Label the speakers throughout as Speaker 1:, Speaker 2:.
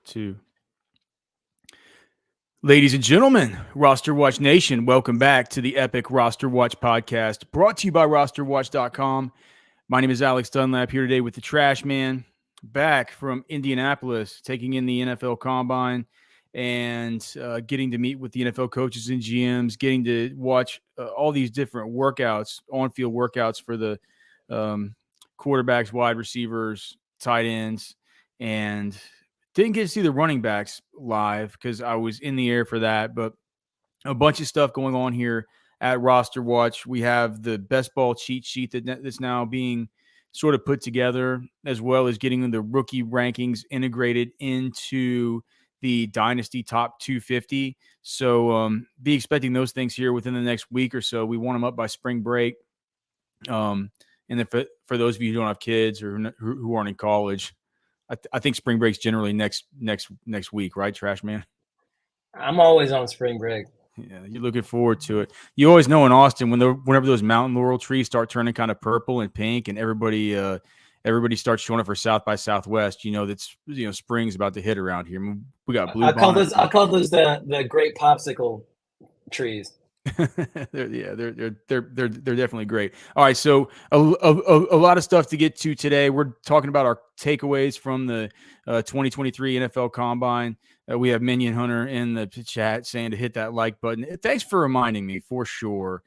Speaker 1: 2. Ladies and gentlemen, RosterWatch Nation, welcome back to the epic RosterWatch Podcast, brought to you by RosterWatch.com. My name is Alex Dunlap, here today with the Trashman, back from Indianapolis, taking in the NFL Combine and getting to meet with the NFL coaches and GMs, getting to watch all these different workouts, on-field workouts for the quarterbacks, wide receivers, tight ends, and didn't get to see the running backs live because I was in the air for that, but a bunch of stuff going on here at RosterWatch. We have the best ball cheat sheet that's now being sort of put together, as well as getting the rookie rankings integrated into the Dynasty Top 250. So be expecting those things here within the next week or so. We want them up by spring break. And then for those of you who don't have kids or who aren't in college, I think spring break's generally next week, right, Trash Man?
Speaker 2: I'm always on spring break.
Speaker 1: Yeah, you're looking forward to it. You always know in Austin whenever those mountain laurel trees start turning kind of purple and pink, and everybody starts showing up for South by Southwest. You know that's spring's about to hit around here. We got blue.
Speaker 2: I call those the great popsicle trees.
Speaker 1: they're definitely great. All right, so a lot of stuff to get to today. We're talking about our takeaways from the 2023 NFL Combine. We have Minion Hunter in the chat saying to hit that like button. Thanks for reminding me, for sure.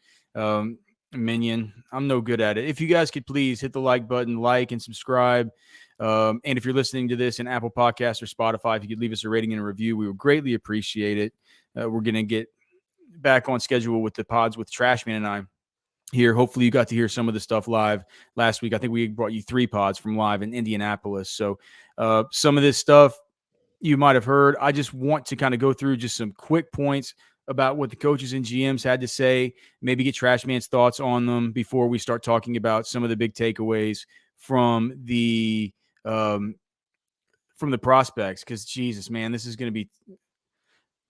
Speaker 1: Minion, I'm no good at it. If you guys could please hit the like button, like and subscribe. And if you're listening to this in Apple Podcasts or Spotify, if you could leave us a rating and a review, we would greatly appreciate it. We're going to get back on schedule with the pods with Trashman and I here. Hopefully you got to hear some of the stuff live last week. I think we brought you 3 pods from live in Indianapolis. So some of this stuff you might have heard. I just want to kind of go through just some quick points about what the coaches and GMs had to say, maybe get Trashman's thoughts on them before we start talking about some of the big takeaways from the prospects. Because Jesus, man, this is going to be.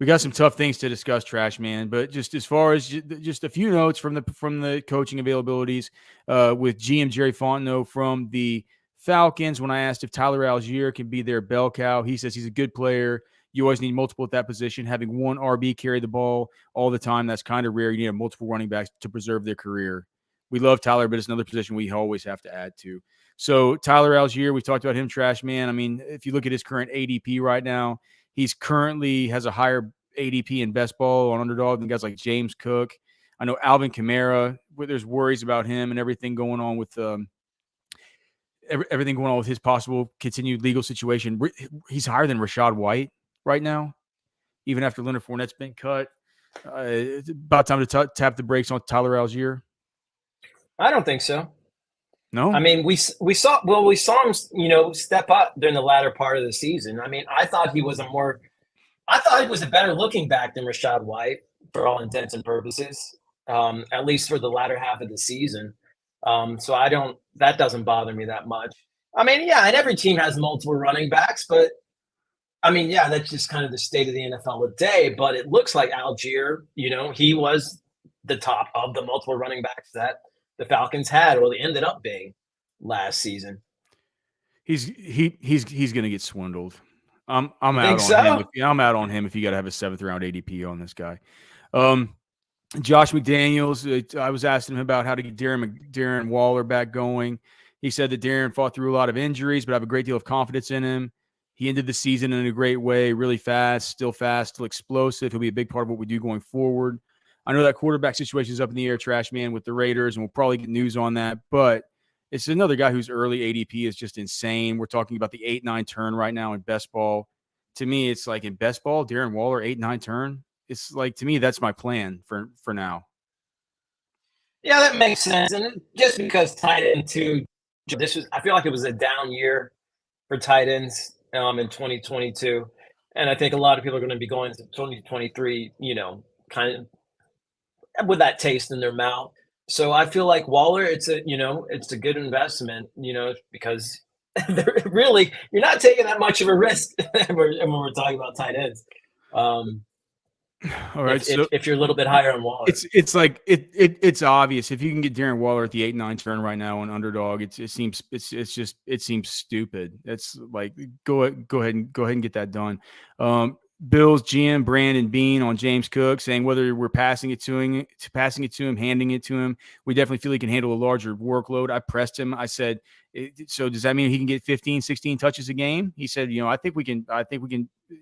Speaker 1: We got some tough things to discuss, Trash Man, but just as far as just a few notes from the coaching availabilities with GM Jerry Fontenot from the Falcons. When I asked if Tyler Algier can be their bell cow, he says he's a good player. You always need multiple at that position. Having one RB carry the ball all the time, that's kind of rare. You need multiple running backs to preserve their career. We love Tyler, but it's another position we always have to add to. So Tyler Algier, we talked about him, Trash Man. I mean, if you look at his current ADP right now, he's currently has a higher ADP in best ball on underdog than guys like James Cook. I know Alvin Kamara, there's worries about him and everything going on with everything going on with his possible continued legal situation. He's higher than Rachaad White right now, even after Leonard Fournette's been cut. It's about time to tap the brakes on Tyler Algier.
Speaker 2: I don't think so.
Speaker 1: No,
Speaker 2: I mean we saw him step up during the latter part of the season. I mean I thought he was a better looking back than Rachaad White for all intents and purposes, at least for the latter half of the season. So that doesn't bother me that much. I mean, yeah, and every team has multiple running backs, but I mean, yeah, that's just kind of the state of the NFL today. But it looks like Algier, he was the top of the multiple running backs that the Falcons had, or they ended up being last season.
Speaker 1: He's going to get swindled. I'm out on him. I'm out on him if you got to have a 7th round ADP on this guy. Josh McDaniels, I was asking him about how to get Darren Waller back going. He said that Darren fought through a lot of injuries, but I have a great deal of confidence in him. He ended the season in a great way, really fast, still explosive. He'll be a big part of what we do going forward. I know that quarterback situation is up in the air, Trash Man, with the Raiders, and we'll probably get news on that, but it's another guy whose early ADP is just insane. We're talking about the 8-9 turn right now in best ball. To me, it's like in best ball, Darren Waller, 8-9 turn. It's like, to me, that's my plan for now.
Speaker 2: Yeah, that makes sense. And just because tight end too, I feel like it was a down year for tight ends in 2022. And I think a lot of people are going to be going to 2023, kind of with that taste in their mouth. So I feel like Waller, it's a good investment, because really you're not taking that much of a risk when we're talking about tight ends.
Speaker 1: All right.
Speaker 2: If you're a little bit higher on Waller.
Speaker 1: It's obvious. If you can get Darren Waller at the 8-9 turn right now on underdog, it seems stupid. It's like go ahead and get that done. Bills GM Brandon Bean on James Cook saying whether we're passing it to him, handing it to him, we definitely feel he can handle a larger workload. I pressed him. I said, so does that mean he can get 15, 16 touches a game? He said, I think we can,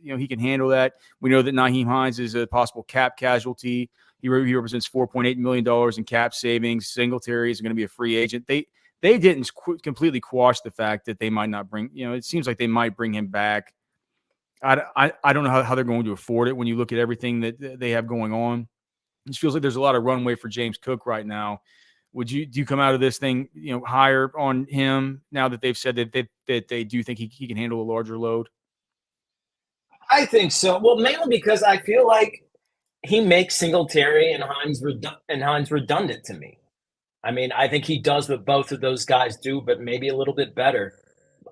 Speaker 1: he can handle that. We know that Nyheim Hines is a possible cap casualty. He represents $4.8 million in cap savings. Singletary is going to be a free agent. They didn't completely quash the fact that they might not bring, it seems like they might bring him back. I don't know how they're going to afford it when you look at everything that they have going on. It feels like there's a lot of runway for James Cook right now. Do you come out of this thing, higher on him now that they've said that they do think he can handle a larger load?
Speaker 2: I think so. Well, mainly because I feel like he makes Singletary and Hines redundant to me. I mean, I think he does what both of those guys do, but maybe a little bit better.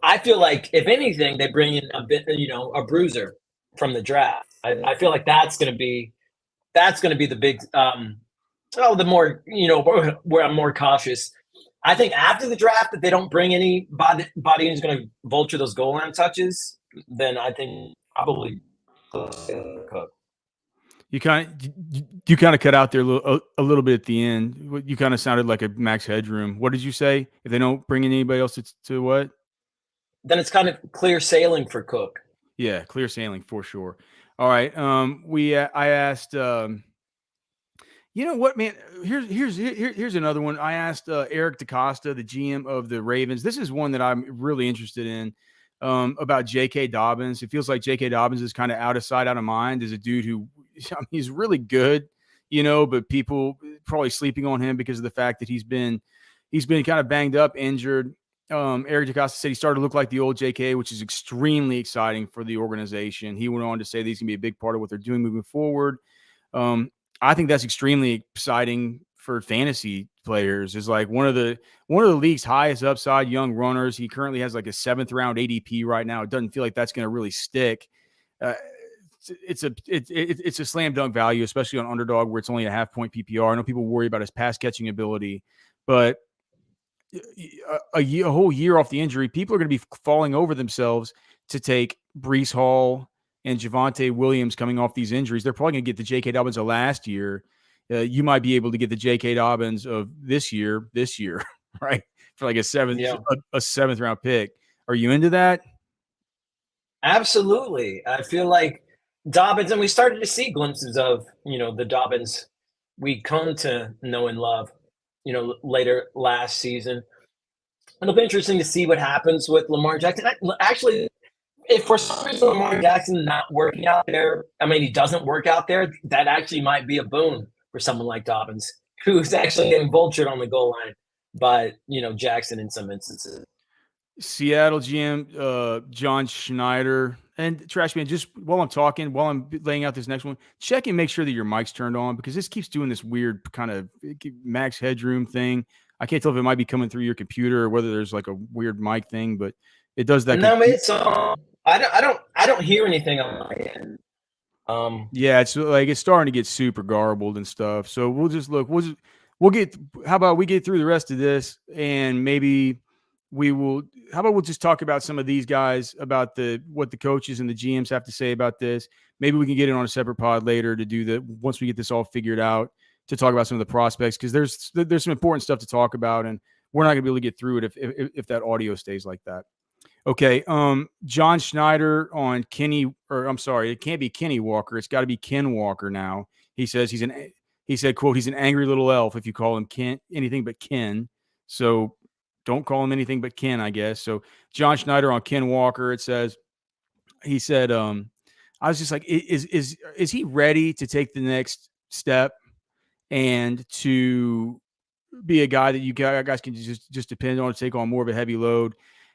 Speaker 2: I feel like if anything, they bring in a bit, a bruiser from the draft. I feel like that's going to be the big, the more, where I'm more cautious. I think after the draft, if they don't bring anybody who's going to vulture those goal line touches, then I think probably Cook.
Speaker 1: You kind of cut out there a little bit at the end. You kind of sounded like a Max Headroom. What did you say? If they don't bring in anybody else to what?
Speaker 2: Then it's kind of clear sailing for Cook.
Speaker 1: Yeah, clear sailing for sure. All right. I asked. You know what, man? Here's another one. I asked Eric DaCosta, the GM of the Ravens. This is one that I'm really interested in. About J.K. Dobbins. It feels like J.K. Dobbins is kind of out of sight, out of mind. As a dude who, he's really good, but people probably sleeping on him because of the fact that he's been kind of banged up, injured. Eric DaCosta said he started to look like the old J.K., which is extremely exciting for the organization. He went on to say that he's going to be a big part of what they're doing moving forward. I think that's extremely exciting for fantasy players. Is like one of the league's highest upside young runners. He currently has like a 7th round ADP right now. It doesn't feel like that's going to really stick. It's a slam dunk value, especially on underdog where it's only a half-point PPR. I know people worry about his pass catching ability, but a whole year off the injury, people are going to be falling over themselves to take Breece Hall and Javonte Williams coming off these injuries. They're probably going to get the J.K. Dobbins of last year. You might be able to get the J.K. Dobbins of this year, right? For like a 7th round pick. Are you into that?
Speaker 2: Absolutely. I feel like Dobbins, and we started to see glimpses of, the Dobbins we come to know and love, later last season. It'll be interesting to see what happens with Lamar Jackson. Actually, if for some reason Lamar Jackson not working out there, he doesn't work out there, that actually might be a boon for someone like Dobbins, who's actually getting vultured on the goal line by, Jackson in some instances.
Speaker 1: Seattle GM John Schneider. And Trashman, just while I'm laying out this next one, check and make sure that your mic's turned on, because this keeps doing this weird kind of Max Headroom thing. I can't tell if it might be coming through your computer or whether there's like a weird mic thing, but it does that.
Speaker 2: No, it's I don't hear anything on my end.
Speaker 1: Yeah, it's like it's starting to get super garbled and stuff. So how about we get through the rest of this, and maybe we'll just talk about some of these guys, about what the coaches and the GMs have to say about this. Maybe we can get it on a separate pod later to do that once we get this all figured out, to talk about some of the prospects, because there's some important stuff to talk about, and we're not going to be able to get through it if that audio stays like that. Okay, John Schneider on Kenny, or I'm sorry, it can't be Kenny Walker. It's got to be Ken Walker now. He says he said, quote, he's an angry little elf if you call him anything but Ken. So don't call him anything but Ken, I guess. So John Schneider on Ken Walker, he said, I was just like, is he ready to take the next step and to be a guy that you guys can just depend on to take on more of a heavy load?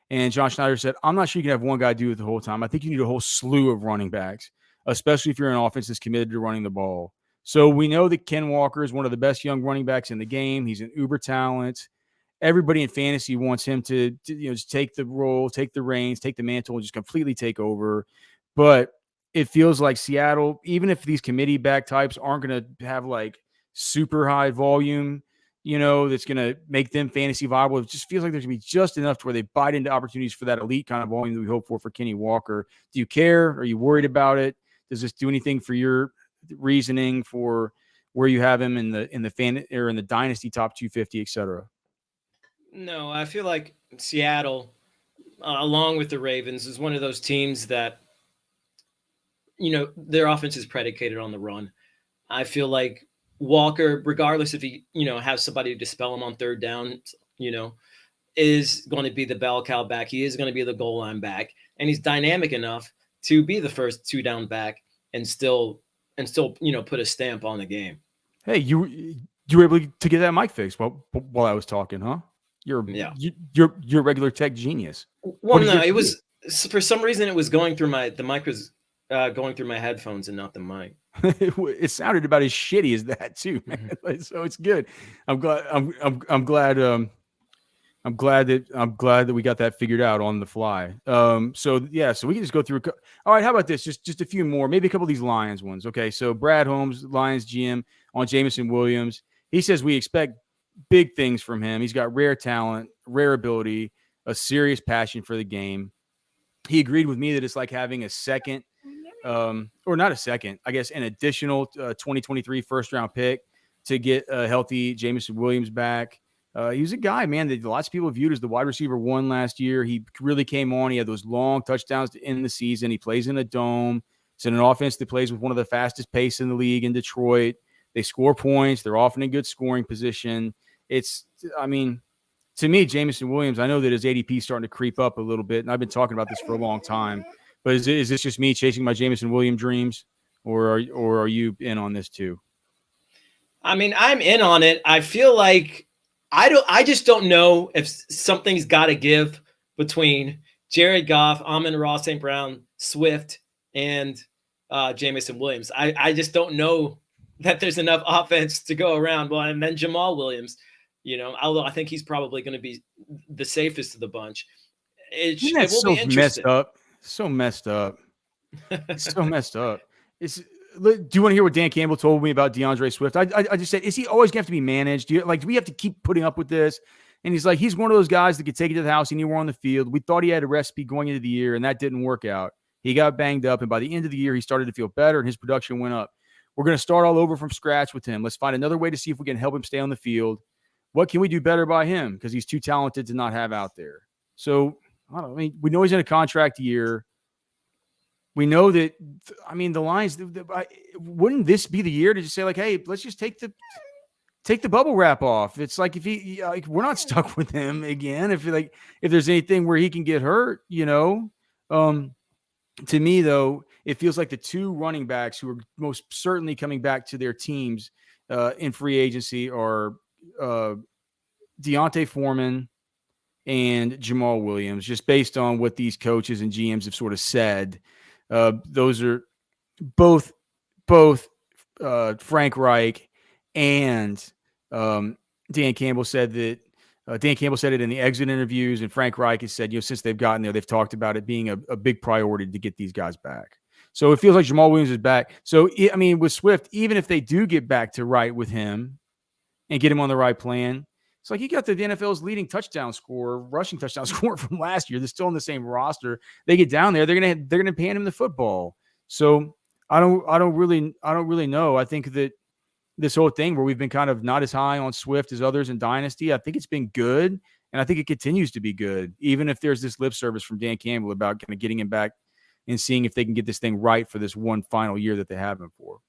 Speaker 1: And John Schneider said, I'm not sure you can have one guy do it the whole time. I think you need a whole slew of running backs, especially if you're an offense that's committed to running the ball. So we know that Ken Walker is one of the best young running backs in the game. He's an uber talent. Everybody in fantasy wants him to just take the role, take the reins, take the mantle, and just completely take over. But it feels like Seattle, even if these committee back types aren't going to have like super high volume, that's going to make them fantasy viable. It just feels like there's going to be just enough to where they bite into opportunities for that elite kind of volume that we hope for Kenny Walker. Do you care? Are you worried about it? Does this do anything for your reasoning for where you have him in the fan or in the dynasty top 250, et cetera?
Speaker 3: No, I feel like Seattle, along with the Ravens, is one of those teams that, their offense is predicated on the run. I feel like Walker, regardless if he, has somebody to dispel him on third down, is going to be the bell cow back. He is going to be the goal line back, and he's dynamic enough to be the first 2 down back and still, put a stamp on the game.
Speaker 1: Hey, you were able to get that mic fixed while I was talking, huh? You're a regular tech genius.
Speaker 3: Well, no, it was for some reason it was going through the mic was going through my headphones and not the mic.
Speaker 1: It sounded about as shitty as that too, man. So it's good. I'm glad. I'm glad. I'm glad that we got that figured out on the fly. So we can just go through. All right, how about this? Just a few more, maybe a couple of these Lions ones. Okay, so Brad Holmes, Lions GM, on Jameson Williams. He says we expect big things from him. He's got rare talent, rare ability, a serious passion for the game. He agreed with me that it's like having a second, or not a second, I guess, an additional 2023 first-round pick to get a healthy Jameson Williams back. He was a guy, man, that lots of people viewed as the wide receiver 1 last year. He really came on. He had those long touchdowns to end the season. He plays in a dome. It's in an offense that plays with one of the fastest pace in the league in Detroit. They score points. They're often in good scoring position. To me, Jameson Williams, I know that his ADP is starting to creep up a little bit, and I've been talking about this for a long time. But is this just me chasing my Jameson Williams dreams, or are you in on this too?
Speaker 3: I'm in on it. I feel like I just don't know if something's got to give between Jared Goff, Amon-Ra St. Brown, Swift, and Jameson Williams. I just don't know that there's enough offense to go around. Well, and then Jamal Williams, although I think he's probably going to be the safest of the bunch. It will be interesting.
Speaker 1: So messed up. So messed up. Do you want to hear what Dan Campbell told me about DeAndre Swift? I just said, is he always going to have to be managed? Do we have to keep putting up with this? And he's like, he's one of those guys that could take it to the house anywhere on the field. We thought he had a recipe going into the year, and that didn't work out. He got banged up, and by the end of the year, he started to feel better, and his production went up. We're going to start all over from scratch with him. Let's find another way to see if we can help him stay on the field. What can we do better by him? Because he's too talented to not have out there. So, we know he's in a contract year. We know that, the Lions, wouldn't this be the year to just say, like, hey, let's just take the bubble wrap off? It's like if we're not stuck with him again. If there's anything where he can get hurt, to me, though, it feels like the 2 running backs who are most certainly coming back to their teams in free agency are Deontay Foreman and Jamal Williams, just based on what these coaches and GMs have sort of said. Those are both Frank Reich and Dan Campbell said that. Dan Campbell said it in the exit interviews, and Frank Reich has said, since they've gotten there, they've talked about it being a big priority to get these guys back. So it feels like Jamal Williams is back. So, with Swift, even if they do get back to right with him and get him on the right plan, it's like he got the NFL's leading rushing touchdown score from last year. They're still on the same roster. They get down there, they're gonna hand him the football. So I don't really know. I think that this whole thing where we've been kind of not as high on Swift as others in Dynasty, I think it's been good, and I think it continues to be good, even if there's this lip service from Dan Campbell about kind of getting him back and seeing if they can get this thing right for this one final year that they have him for.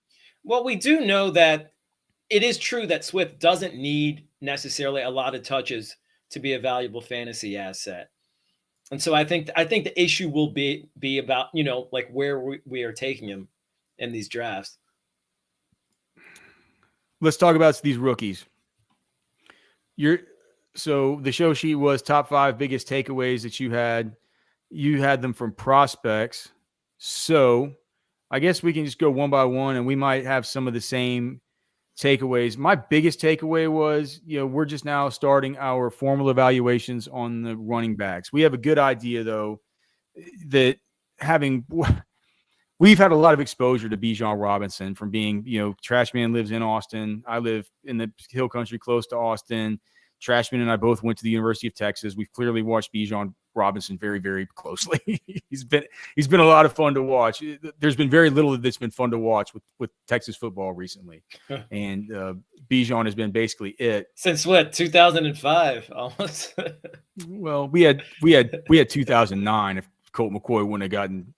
Speaker 3: Well, we do know that it is true that Swift doesn't need necessarily a lot of touches to be a valuable fantasy asset. And so I think the issue will be about, like where we are taking him in these drafts.
Speaker 1: Let's talk about these rookies. So the show sheet was top 5 biggest takeaways that you had. You had them from prospects. So I guess we can just go one by one, and we might have some of the same takeaways. My biggest takeaway was, we're just now starting our formal evaluations on the running backs. We have a good idea, though, that we've had a lot of exposure to Bijan Robinson from being, Trashman lives in Austin. I live in the hill country close to Austin. Trashman and I both went to the University of Texas. We've clearly watched Bijan Robinson very, very closely. He's been a lot of fun to watch. There's been very little that's been fun to watch with Texas football recently, and Bijan has been basically it
Speaker 3: since what 2005 almost.
Speaker 1: Well, we had 2009. If Colt McCoy wouldn't have gotten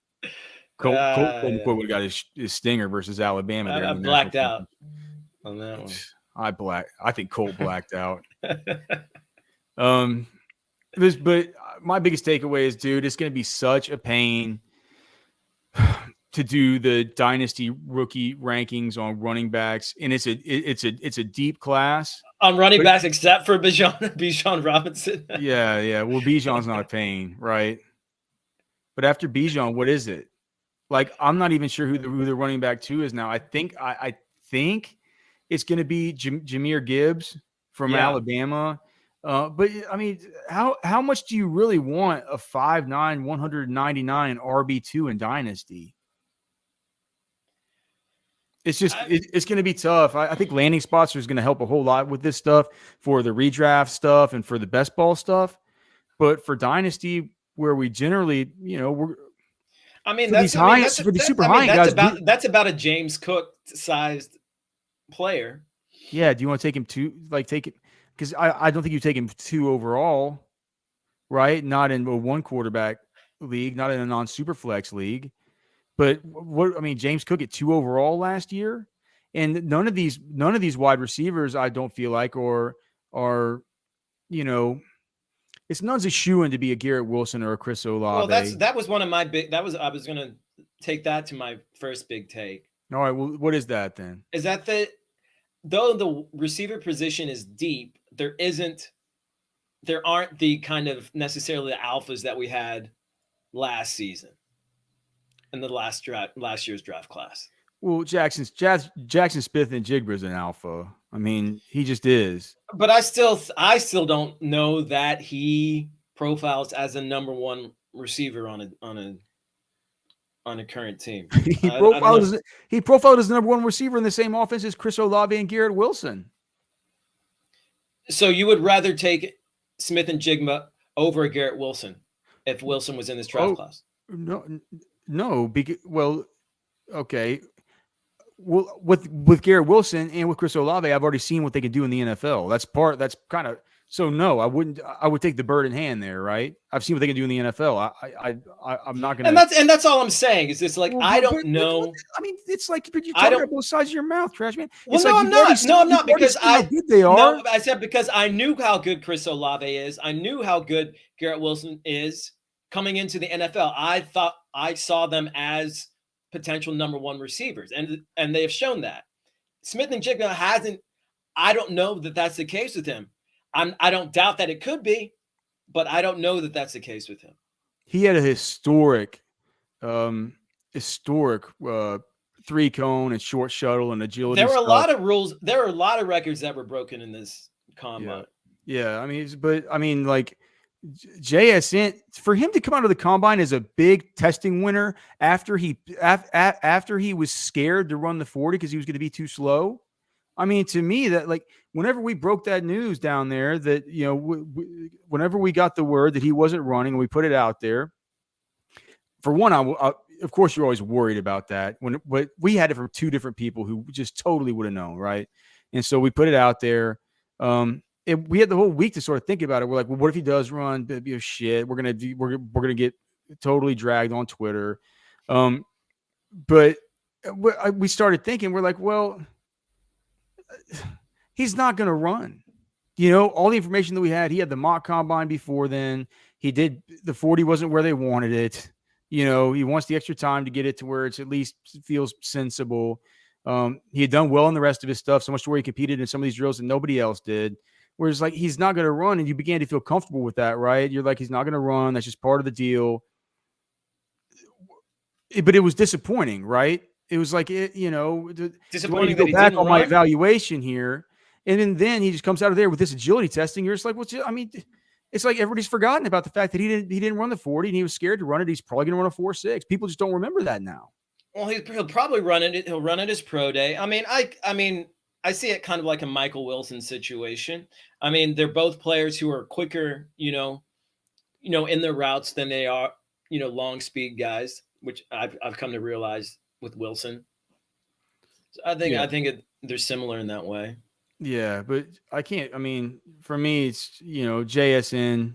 Speaker 1: Colt McCoy would have got his stinger versus Alabama.
Speaker 3: I blacked out on that one.
Speaker 1: I think Colt blacked out. But my biggest takeaway is, dude, it's going to be such a pain to do the dynasty rookie rankings on running backs, and it's a deep class
Speaker 3: on running backs, except for Bijan Robinson.
Speaker 1: Yeah. Well, Bijan's not a pain, right? But after Bijan, what is it? Like, I'm not even sure who the running back 2 is now. I think it's going to be Jahmyr Gibbs from Alabama. But I mean, how much do you really want a 5'9", 199 RB2 in Dynasty? It's just it's going to be tough. I think landing spots is going to help a whole lot with this stuff for the redraft stuff and for the best ball stuff. But for Dynasty, where we generally, that's
Speaker 3: about a James Cook sized player.
Speaker 1: Yeah. Do you want to take him take it? Because I don't think you take him 2 overall, right? Not in a 1 quarterback league, not in a non-super flex league. But James Cook at 2 overall last year, and none of these wide receivers, I don't feel like, are it's none's a shoo-in to be a Garrett Wilson or a Chris Olave.
Speaker 3: Well, that was one of my big. I was going to take that to my first big take.
Speaker 1: All right. Well, what is that then?
Speaker 3: Is that though the receiver position is deep, there aren't the kind of necessarily the alphas that we had last season in the last year's draft class.
Speaker 1: Well, Jackson Smith and Jigba's an alpha. I mean, he just is.
Speaker 3: But I still don't know that he profiles as a number 1 receiver on a current team.
Speaker 1: He profiled as the number 1 receiver in the same offense as Chris Olave and Garrett Wilson.
Speaker 3: So you would rather take Smith and Jigba over Garrett Wilson if Wilson was in this draft class?
Speaker 1: No. Okay. Well, with Garrett Wilson and with Chris Olave, I've already seen what they can do in the NFL. That's kind of. So no, I wouldn't. I would take the bird in hand there, right? I've seen what they can do in the NFL. I'm not gonna.
Speaker 3: And that's all I'm saying. Is it's like I don't know.
Speaker 1: I mean, it's like you're talking about both sides of your mouth, Trashman.
Speaker 3: Well, no, I'm not. No, I'm not because
Speaker 1: how good they are.
Speaker 3: No, I said because I knew how good Chris Olave is. I knew how good Garrett Wilson is coming into the NFL. I thought I saw them as potential number 1 receivers, and they have shown that. Smith and Jigba hasn't. I don't know that that's the case with him. I don't doubt that it could be, but I don't know that that's the case with him.
Speaker 1: He had a historic 3-cone and short shuttle and agility.
Speaker 3: There were a lot of rules. There were a lot of records that were broken in this combine.
Speaker 1: Yeah. Like JSN, for him to come out of the combine as a big testing winner after he was scared to run the 40 because he was going to be too slow. I mean, to me, that like whenever we broke that news down there, that whenever we got the word that he wasn't running, we put it out there. For one, of course, you're always worried about that. But we had it from 2 different people who just totally would have known, right? And so we put it out there. We had the whole week to sort of think about it. We're like, well, what if he does run? That'd be a shit. We're gonna get totally dragged on Twitter. But we started thinking, we're like, well, he's not going to run. All the information that we had, he had the mock combine before then. He did the 40 wasn't where they wanted it. He wants the extra time to get it to where it's at least feels sensible. He had done well in the rest of his stuff, so much to where he competed in some of these drills that nobody else did. Whereas like, he's not going to run. And you began to feel comfortable with that, right? You're like, he's not going to run. That's just part of the deal. But it was disappointing, right? It was like, disappointing to go back on my evaluation here. And then he just comes out of there with this agility testing. You're just like, it's like everybody's forgotten about the fact that he didn't run the 40 and he was scared to run it. He's probably going to run a 4.6. People just don't remember that now.
Speaker 3: Well, he'll probably run it. He'll run it his pro day. I mean, I see it kind of like a Michael Wilson situation. I mean, they're both players who are quicker, in their routes than they are, long speed guys, which I've come to realize with Wilson. So I think they're similar in that way.
Speaker 1: Yeah, but I can't. I mean, for me, it's JSN.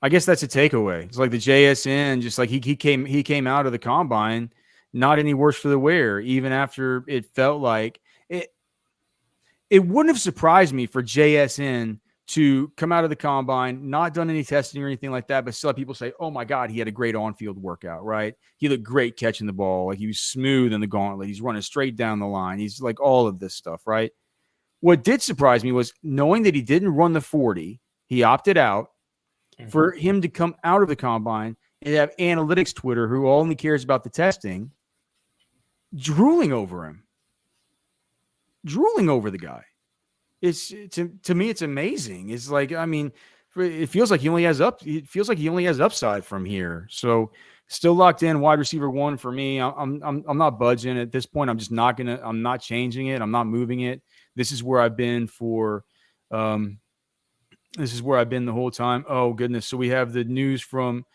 Speaker 1: I guess that's a takeaway. It's like the JSN, just like he came out of the combine not any worse for the wear, even after it felt like it. It wouldn't have surprised me for JSN to come out of the combine, not done any testing or anything like that, but still have people say, "Oh my God, he had a great on-field workout." Right? He looked great catching the ball, like he was smooth in the gauntlet. He's running straight down the line. He's like all of this stuff, right? What did surprise me was knowing that he didn't run the 40. He opted out. For him to come out of the combine and have analytics Twitter, who only cares about the testing, drooling over him, drooling over the guy. To me, it's amazing. It's like, I mean, it feels like he only has upside from here. So still locked in wide receiver 1 for me. I'm not budging at this point. I'm not changing it. I'm not moving it. This is where I've been this is where I've been the whole time. Oh, goodness. So we have the news from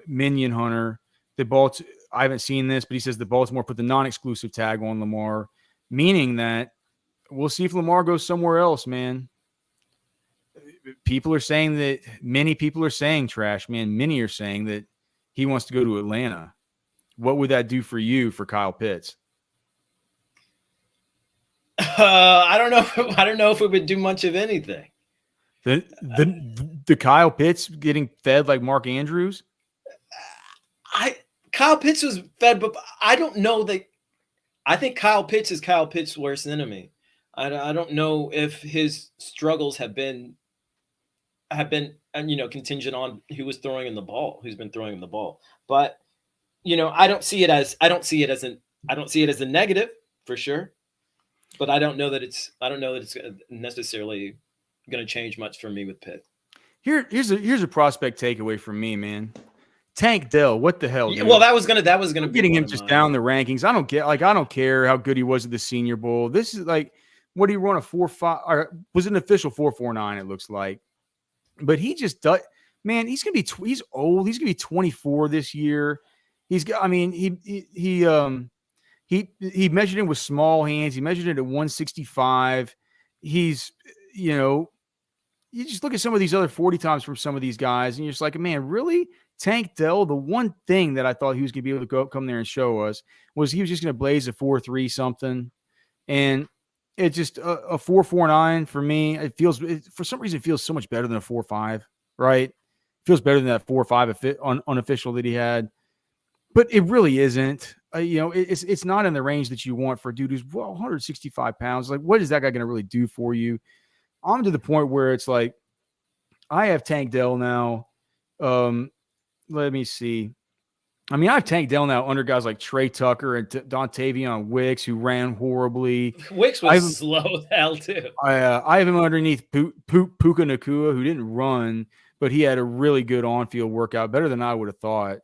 Speaker 1: Minion Hunter. I haven't seen this, but he says the Baltimore put the non-exclusive tag on Lamar, meaning that we'll see if Lamar goes somewhere else, man. Many people are saying, Trash, man, many are saying that he wants to go to Atlanta. What would that do for you for Kyle Pitts?
Speaker 3: I don't know. I don't know if it would do much of anything.
Speaker 1: The Kyle Pitts getting fed like Mark Andrews?
Speaker 3: Kyle Pitts was fed, but I don't know that. I think Kyle Pitts is Kyle Pitts' worst enemy. I don't know if his struggles have been contingent on who's been throwing him the ball. But I don't see it as a negative for sure. But I don't know that it's necessarily going to change much for me with Pitt.
Speaker 1: Here's a prospect takeaway from me, man. Tank Dell, what the hell?
Speaker 3: Dude? Well, that was gonna be
Speaker 1: getting him just down the rankings. I don't care how good he was at the Senior Bowl. This is like, what do you run a 4.5? Or was it an official 4.49? It looks like, but he just does. Man, he's old. He's gonna be 24 this year. He measured it with small hands. He measured it at 165. You just look at some of these other 40 times from some of these guys, and you're just like, man, really? Tank Dell, the one thing that I thought he was going to be able to come there and show us was he was just going to blaze a 4.3 something. And it just a 4.49 for me, for some reason, it feels so much better than a 4.5, right? It feels better than that 4.5 unofficial that he had. But it really isn't. It's not in the range that you want for a dude who's 165 pounds. Like, what is that guy going to really do for you? I'm to the point where it's like, I have Tank Dell now. Let me see. I mean, I have Tank Dell now under guys like Trey Tucker and Dontavion Wicks, who ran horribly.
Speaker 3: Wicks was slow as hell too.
Speaker 1: I have him underneath Puka Nacua, who didn't run, but he had a really good on-field workout, better than I would have thought.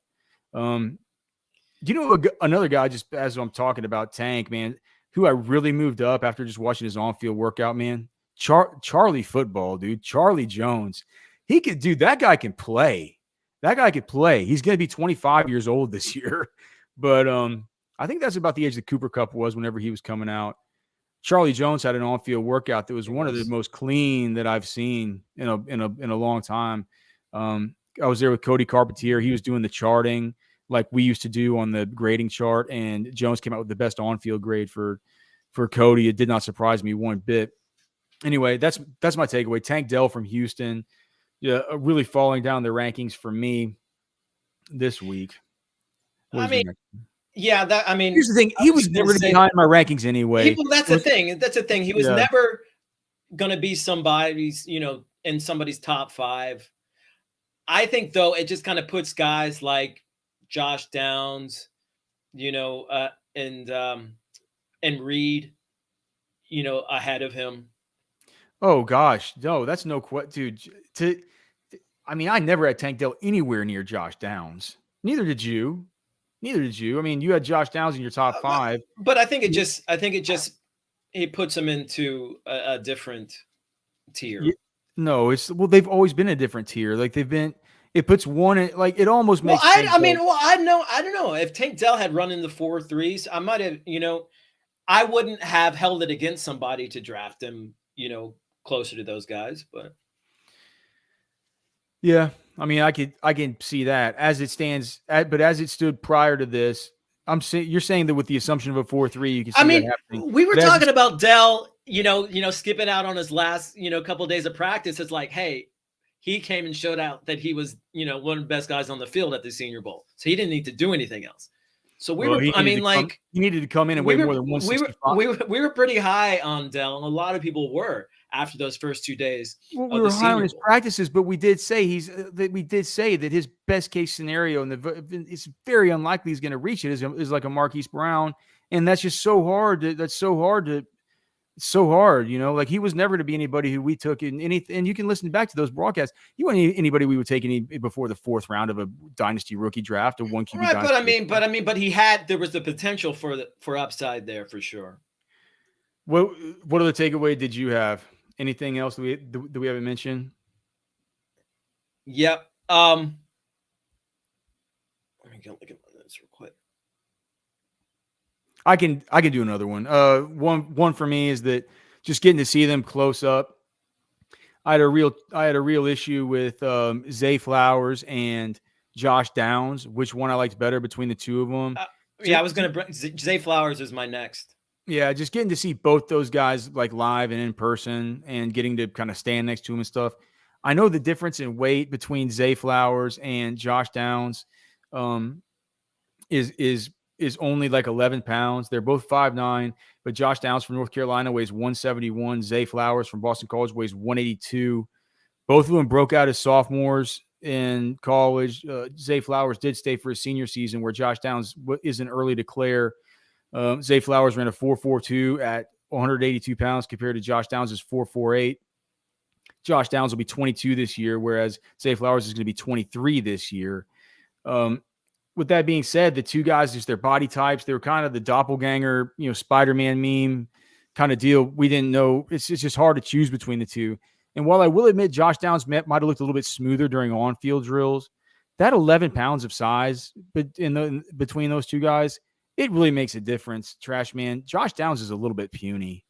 Speaker 1: Another guy, just as I'm talking about Tank, man, who I really moved up after just watching his on-field workout, man, Charlie Football, dude, Charlie Jones. That guy can play. That guy could play. He's going to be 25 years old this year. But I think that's about the age that Cooper Kupp was whenever he was coming out. Charlie Jones had an on-field workout that was one of the most clean that I've seen in a long time. I was there with Cody Carpentier. He was doing the charting like we used to do on the grading chart, and Jones came out with the best on-field grade for Cody. It did not surprise me one bit. Anyway, that's my takeaway. Tank Dell from Houston. Yeah, really falling down the rankings for me this week.
Speaker 3: Here's the
Speaker 1: thing. He was never behind my rankings anyway.
Speaker 3: That's the thing. He was never going to be somebody's, in somebody's top 5. I think, though, it just kind of puts guys like Josh Downs, and Reed, ahead of him.
Speaker 1: Oh gosh, no, that's no question, dude. I mean, I never had Tank Dell anywhere near Josh Downs. Neither did you. Neither did you. I mean, you had Josh Downs in your top 5.
Speaker 3: But I think it puts him into a different tier.
Speaker 1: No, they've always been a different tier. Like it puts one in, like it almost makes.
Speaker 3: I don't know. If Tank Dell had run in the 4.3s, I might have, I wouldn't have held it against somebody to draft him, closer to those guys, but.
Speaker 1: Yeah, I mean, I can see that as it stands, but as it stood prior to this, you're saying that with the assumption of a 4.3, you can see that happening.
Speaker 3: We were talking about Dell, skipping out on his last, couple of days of practice. It's like, hey, he came and showed out that he was, one of the best guys on the field at the Senior Bowl, so he didn't need to do anything else. So he
Speaker 1: needed to come in and weigh more than 165.
Speaker 3: We were pretty high on Dell, and a lot of people were after those first 2 days.
Speaker 1: Well, we were high on his practices, but we did say that his best case scenario, and it's very unlikely he's going to reach it, is like a Marquise Brown, and that's just so hard. It's so hard, like he was never to be anybody who we took in anything. And you can listen back to those broadcasts. You weren't anybody we would take before the 4th round of a dynasty rookie draft, or 1 QB.
Speaker 3: Right, but there was the potential for upside there for sure.
Speaker 1: What other takeaway did you have? Anything else that we haven't mentioned?
Speaker 3: Yep. Let me go look at my notes real quick.
Speaker 1: I can do another one. One for me is that just getting to see them close up. I had a real issue with Zay Flowers and Josh Downs. Which one I liked better between the two of them?
Speaker 3: I was going to bring Zay Flowers is my next.
Speaker 1: Yeah, just getting to see both those guys like live and in person, and getting to kind of stand next to them and stuff. I know the difference in weight between Zay Flowers and Josh Downs is only like 11 pounds. They're both 5'9", but Josh Downs from North Carolina weighs 171. Zay Flowers from Boston College weighs 182. Both of them broke out as sophomores in college. Zay Flowers did stay for his senior season, where Josh Downs is an early declare. Zay Flowers ran a 4.42 at 182 pounds compared to Josh Downs' 4.48. Josh Downs will be 22 this year, whereas Zay Flowers is going to be 23 this year. With that being said, the two guys, just their body types, they were kind of the doppelganger, Spider-Man meme kind of deal. We didn't know. It's just hard to choose between the two. And while I will admit Josh Downs might have looked a little bit smoother during on-field drills, that 11 pounds of size between those two guys, it really makes a difference. Trash man, Josh Downs is a little bit puny.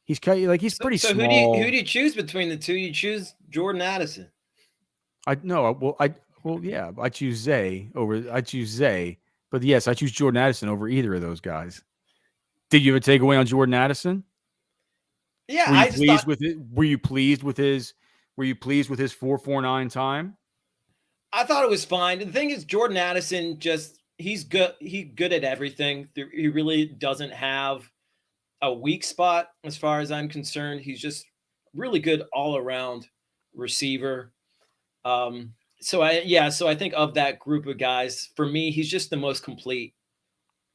Speaker 1: He's pretty small.
Speaker 3: So who do you choose between the two? You choose Jordan Addison.
Speaker 1: I choose Zay, but yes, I choose Jordan Addison over either of those guys. Did you have a takeaway on Jordan Addison?
Speaker 3: Yeah,
Speaker 1: Were you pleased with his 4.49 time?
Speaker 3: I thought it was fine. The thing is, Jordan Addison he's good. He's good at everything. He really doesn't have a weak spot as far as I'm concerned. He's just really good all around receiver. So I think of that group of guys, for me, he's just the most complete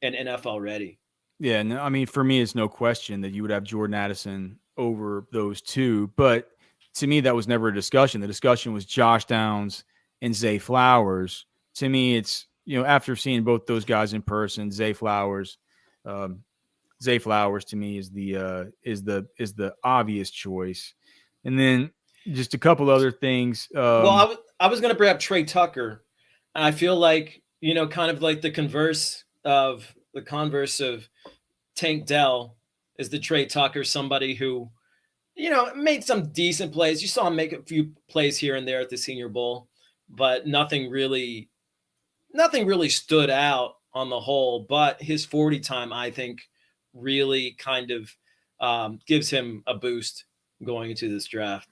Speaker 3: and NFL ready.
Speaker 1: Yeah, no, I mean, for me, it's no question that you would have Jordan Addison over those two. But to me, that was never a discussion. The discussion was Josh Downs and Zay Flowers. To me, it's, after seeing both those guys in person, Zay Flowers to me is the obvious choice. And then just a couple other things.
Speaker 3: Well, I was going to bring up Trey Tucker. And I feel like, kind of like the converse of Tank Dell is the Trey Tucker, somebody who, made some decent plays. You saw him make a few plays here and there at the Senior Bowl, but nothing really stood out on the whole. But his 40 time, I think, really kind of gives him a boost going into this draft.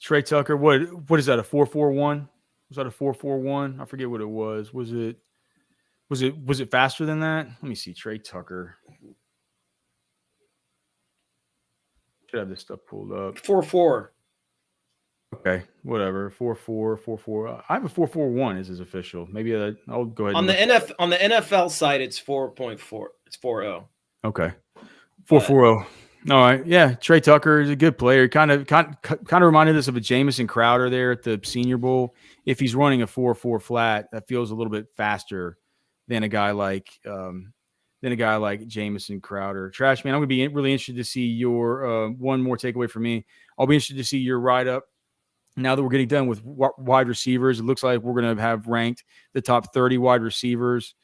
Speaker 1: Trey Tucker, what is that, a 4.41? Was that a 4.41? I forget what it was. Was it faster than that? Let me see. Trey Tucker. Should have this stuff pulled up.
Speaker 3: 4.4.
Speaker 1: Okay, whatever. 4.4. I have a 4.41 is his official. Maybe I'll go ahead.
Speaker 3: On the NFL side, it's 4.4. It's 4.0.
Speaker 1: Okay. 4.40. All right. Yeah. Trey Tucker is a good player. Kind of reminded us of a Jamison Crowder there at the Senior Bowl. If he's running a 4.4 flat, that feels a little bit faster than a guy like Jamison Crowder. Trashman, I'm going to be really interested to see your one more takeaway from me. I'll be interested to see your write-up. Now that we're getting done with wide receivers, it looks like we're going to have ranked the top 30 wide receivers.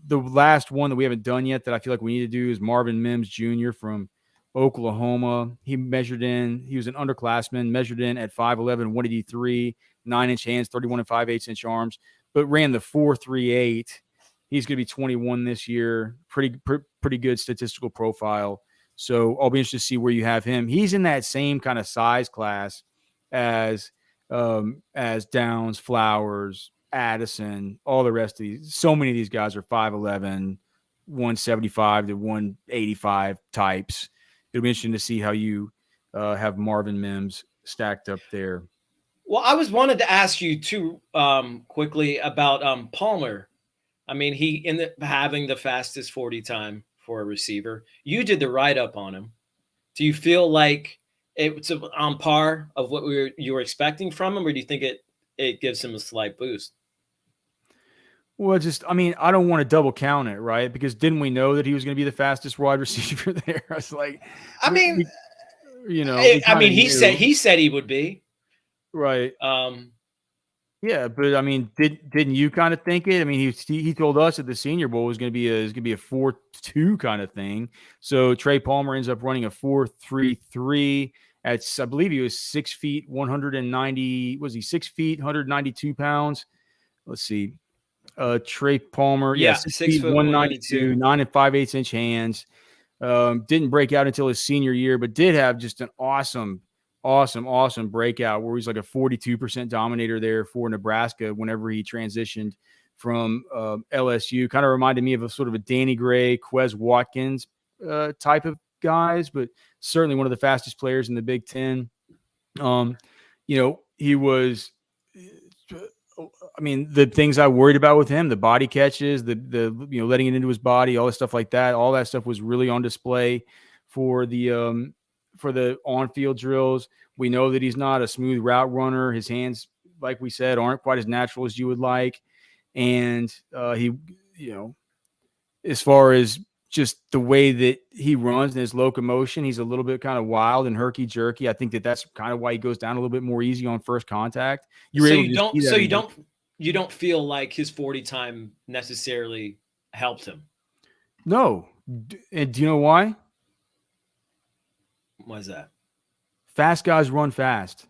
Speaker 1: The last one that we haven't done yet that I feel like we need to do is Marvin Mims Jr. from Oklahoma. He was an underclassman, measured in at 5'11", 183, 9-inch hands, 31 5/8-inch arms, but ran the 4.38. He's going to be 21 this year. Pretty good statistical profile. So I'll be interested to see where you have him. He's in that same kind of size class as Downs, Flowers, Addison, all the rest of these. So many of these guys are 5'11", 175 to 185 types. It'll be interesting to see how you have Marvin Mims stacked up there.
Speaker 3: Well, I wanted to ask you too quickly about Palmer. I mean, he ended up having the fastest 40 time for a receiver. You did the write-up on him. Do you feel like it's on par of what you were expecting from him, or do you think it gives him a slight boost?
Speaker 1: Well, I don't want to double count it, right? Because didn't we know that he was going to be the fastest wide receiver there? I was like,
Speaker 3: he said he would be.
Speaker 1: Right. Yeah, but I mean, didn't you kind of think it? I mean, he told us at the Senior Bowl it was going to be a 4.2 kind of thing. So Trey Palmer ends up running a 4.33 at, I believe he was 6 feet, 190. Was he 6 feet, 192 pounds? Let's see. Trey Palmer, 6 feet, 192, 9 5/8-inch hands. Didn't break out until his senior year, but did have just an awesome breakout where he's like a 42% dominator there for Nebraska whenever he transitioned from LSU. Kind of reminded me of a sort of a Danny Gray, Quez Watkins type of guys, but certainly one of the fastest players in the Big Ten. He was, I mean, the things I worried about with him, the body catches, the letting it into his body, all that stuff like that, all that stuff was really on display for the on-field drills. We know that he's not a smooth route runner. His hands, like we said, aren't quite as natural as you would like. And he, as far as just the way that he runs and his locomotion, he's a little bit kind of wild and herky-jerky. I think that's kind of why he goes down a little bit more easy on first contact.
Speaker 3: You don't feel like his 40 time necessarily helped him?
Speaker 1: No. And do you know why?
Speaker 3: Why is that?
Speaker 1: Fast guys run fast.